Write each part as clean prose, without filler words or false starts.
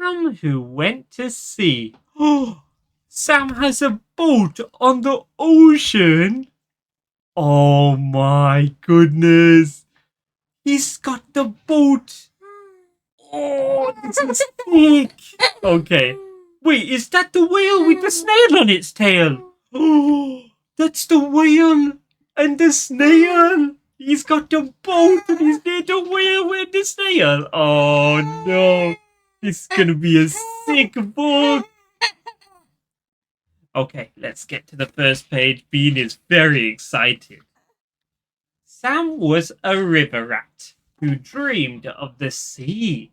Sam who went to sea. Oh, Sam has a boat on the ocean. Oh my goodness. He's got the boat. Oh, this is sick. Okay. Wait, is that the whale with the snail on its tail? Oh, that's the whale and the snail. He's got the boat and he's near the whale with the snail. Oh no. This is gonna be a sick book. Okay, let's get to the first page. Bean is very excited. Sam was a river rat who dreamed of the sea.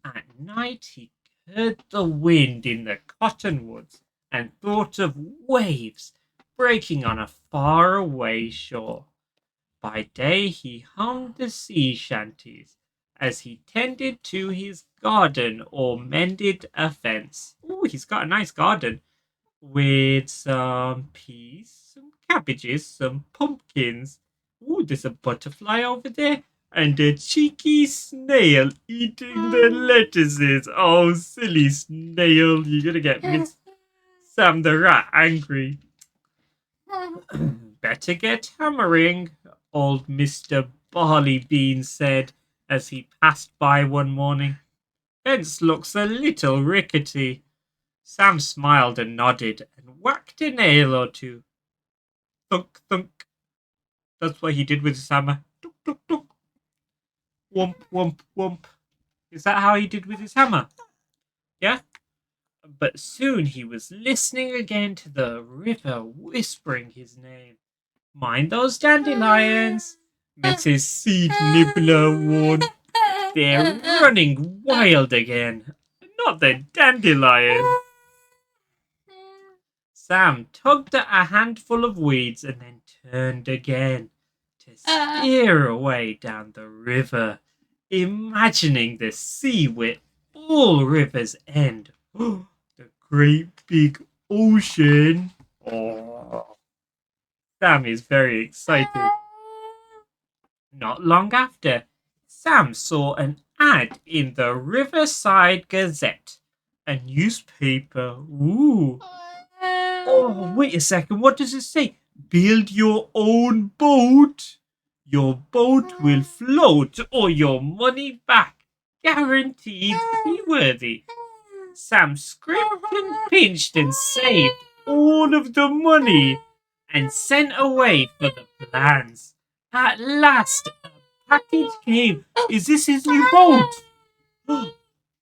At night he heard the wind in the cottonwoods and thought of waves breaking on a faraway shore. By day he hummed the sea shanties as he tended to his garden or mended a fence. Oh, he's got a nice garden with some peas, some cabbages, some pumpkins. Oh, there's a butterfly over there and a cheeky snail eating the lettuces. Oh, silly snail, you're gonna get Miss Sam the Rat angry. Better get hammering, old Mr. Barley Bean said as he passed by one morning. Fence looks a little rickety. Sam smiled and nodded and whacked a nail or two. Thunk, thunk. That's what he did with his hammer. Tuk, tuk, tuk. Whomp, whomp, whomp. Is that how he did with his hammer? Yeah? But soon he was listening again to the river whispering his name. Mind those dandelions, Mrs. Seed Nibbler warned. They're running wild again. Not the dandelion. Sam tugged at a handful of weeds and then turned again to steer away down the river, imagining the sea where all rivers end. The great big ocean. Oh. Sam is very excited. Not long after, Sam saw an ad in the Riverside Gazette, a newspaper. Ooh. Oh, wait a second. What does it say? Build your own boat. Your boat will float or your money back. Guaranteed seaworthy. Sam scrimped and pinched and saved all of the money and sent away for the plans. At last, a package came. Is this his new boat?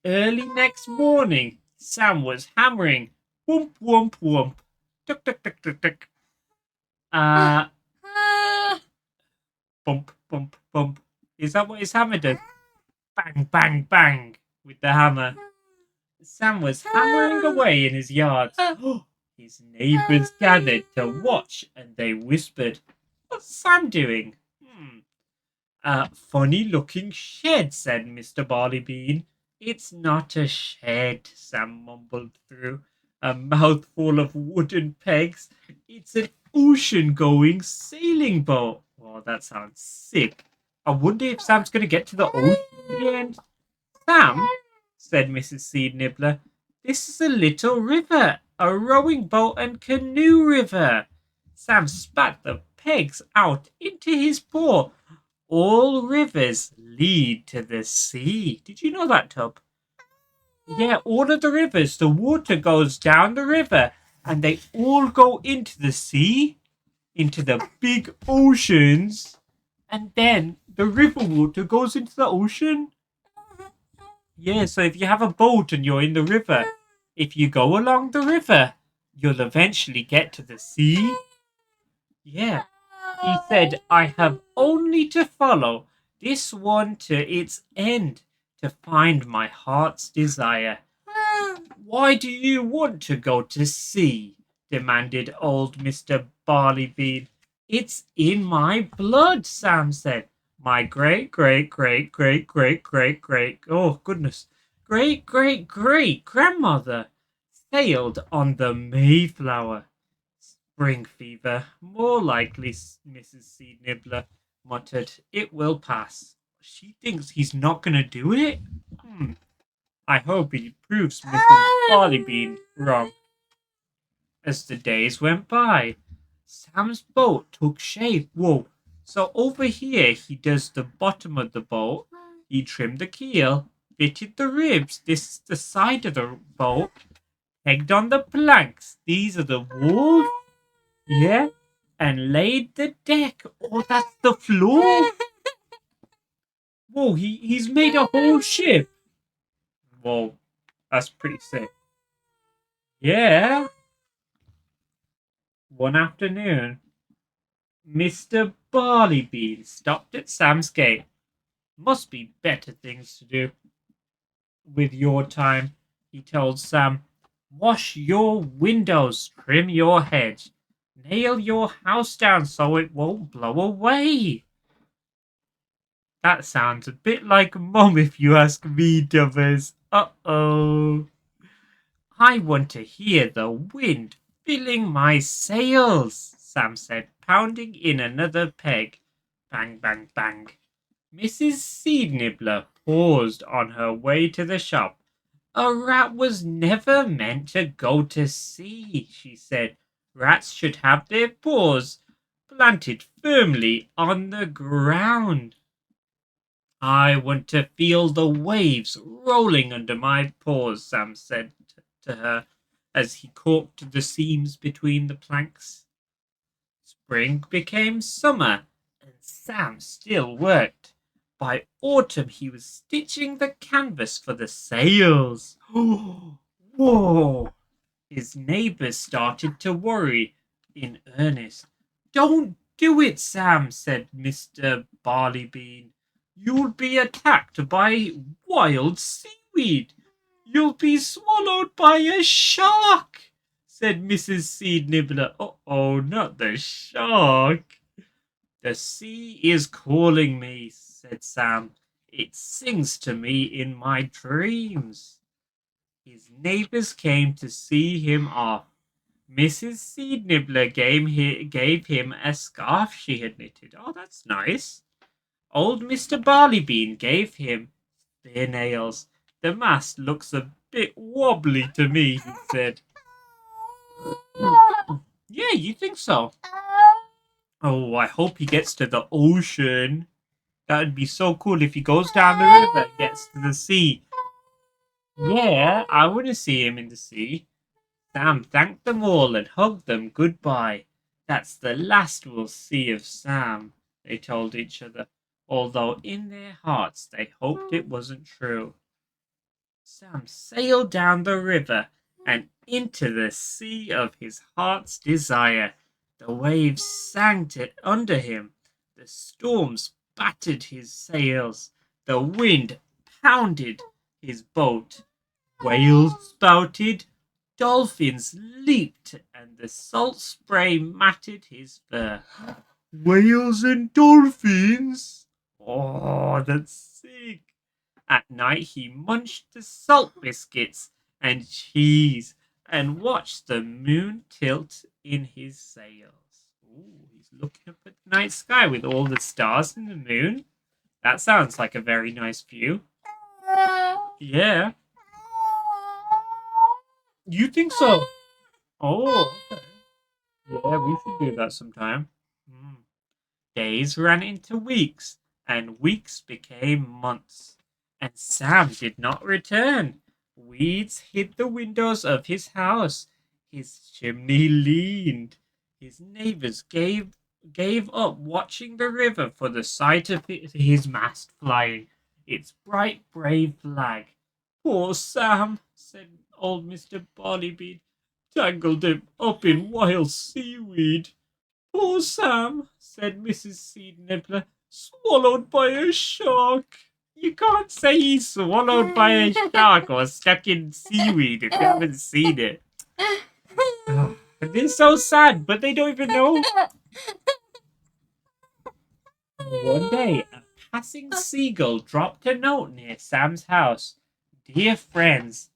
Early next morning, Sam was hammering. Whoomp, whoomp, whoomp. Tuk, tuk, tuk, tuk, tuk. Bump, bump, bump. Is that what his hammer does? Bang, bang, bang with the hammer. Sam was hammering away in his yard. His neighbors gathered to watch and they whispered, "What's Sam doing?" Funny looking shed, said Mr. Barleybean. It's not a shed, Sam mumbled through a mouthful of wooden pegs. It's an ocean-going sailing boat. Oh, that sounds sick. I wonder if Sam's going to get to the ocean in the end. Sam, said Mrs. Seed Nibbler, this is a little river, a rowing boat and canoe river. Sam spat the pegs out into his paw. All rivers lead to the sea. Did you know that, Tub? Yeah, all of the rivers, the water goes down the river and they all go into the sea, into the big oceans, and then the river water goes into the ocean. Yeah, so if you have a boat and you're in the river, if you go along the river, you'll eventually get to the sea. Yeah. He said, I have only to follow this one to its end to find my heart's desire. Why do you want to go to sea? Demanded old Mr. Barleybean. It's in my blood, Sam said. My great, great, great, great, great, great, great, oh goodness, great, great, great grandmother sailed on the Mayflower. Spring fever, more likely, Mrs. Seed Nibbler muttered. It will pass. She thinks he's not going to do it? I hope he proves Mrs. Barleybean wrong. As the days went by, Sam's boat took shape. Whoa. So over here, he does the bottom of the boat. He trimmed the keel, fitted the ribs. This is the side of the boat. Pegged on the planks. These are the walls. Yeah. And laid the deck. Oh, that's the floor. Whoa, he's made a whole ship. Whoa, that's pretty sick. Yeah. One afternoon, Mr. Barleybean stopped at Sam's gate. Must be better things to do with your time, he told Sam. Wash your windows, trim your hedge, nail your house down so it won't blow away. That sounds a bit like Mum if you ask me, Dubbers. Uh-oh. I want to hear the wind filling my sails, Sam said, pounding in another peg. Bang, bang, bang. Mrs. Seed Nibbler paused on her way to the shop. A rat was never meant to go to sea, she said. Rats should have their paws planted firmly on the ground. I want to feel the waves rolling under my paws, Sam said to her as he caulked the seams between the planks. Spring became summer, and Sam still worked. By autumn, he was stitching the canvas for the sails. Whoa! His neighbors started to worry in earnest. Don't do it, Sam, said Mr. Barleybean. You'll be attacked by wild seaweed. You'll be swallowed by a shark, said Mrs. Seed Nibbler. Oh, not the shark. The sea is calling me, said Sam. It sings to me in my dreams. His neighbors came to see him off. Mrs. Seed Nibbler gave him a scarf she had knitted. Oh, that's nice. Old Mr. Barleybean gave him spear nails. The mast looks a bit wobbly to me, he said. Yeah, you think so? Oh, I hope he gets to the ocean. That would be so cool if he goes down the river and gets to the sea. Yeah, I want to see him in the sea. Sam thanked them all and hugged them goodbye. That's the last we'll see of Sam, they told each other, although in their hearts they hoped it wasn't true. Sam sailed down the river and into the sea of his heart's desire. The waves sang under him. The storms battered his sails. The wind pounded his boat. Whales spouted. Dolphins leaped, and the salt spray matted his fur. Whales and dolphins? Oh, that's sick. At night he munched the salt biscuits and cheese and watched the moon tilt in his sails. Ooh, he's looking up at the night sky with all the stars and the moon. That sounds like a very nice view. Yeah. You think so? Oh, okay. Yeah, we should do that sometime. Days ran into weeks, and weeks became months, and Sam did not return. Weeds hid the windows of his house. His chimney leaned. His neighbors gave up watching the river for the sight of his mast flying, its bright, brave flag. Poor Sam, said old Mr. Barleybean, tangled him up in wild seaweed. Poor Sam, said Mrs. Seed Nibbler, swallowed by a shark. You can't say he's swallowed by a shark or stuck in seaweed if you haven't seen it. They're so sad, but they don't even know. One day, a passing seagull dropped a note near Sam's house. Dear friends,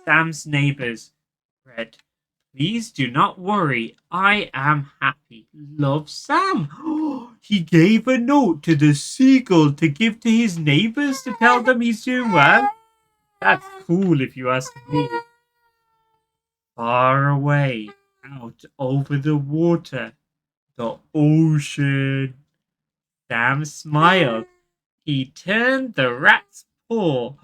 Sam's neighbors, read, please do not worry. I am happy. Love, Sam. He gave a note to the seagull to give to his neighbors to tell them he's doing well. That's cool if you ask me. Far away, out over the water, the ocean. Sam smiled. He turned the rat's paw.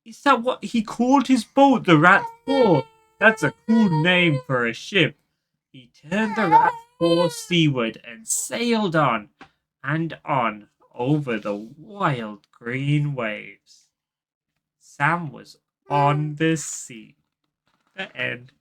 Is that what he called his boat, the rat's paw? That's a cool name for a ship. He turned the rat's paw seaward and sailed on and on over the wild green waves. Sam was on the sea. The end.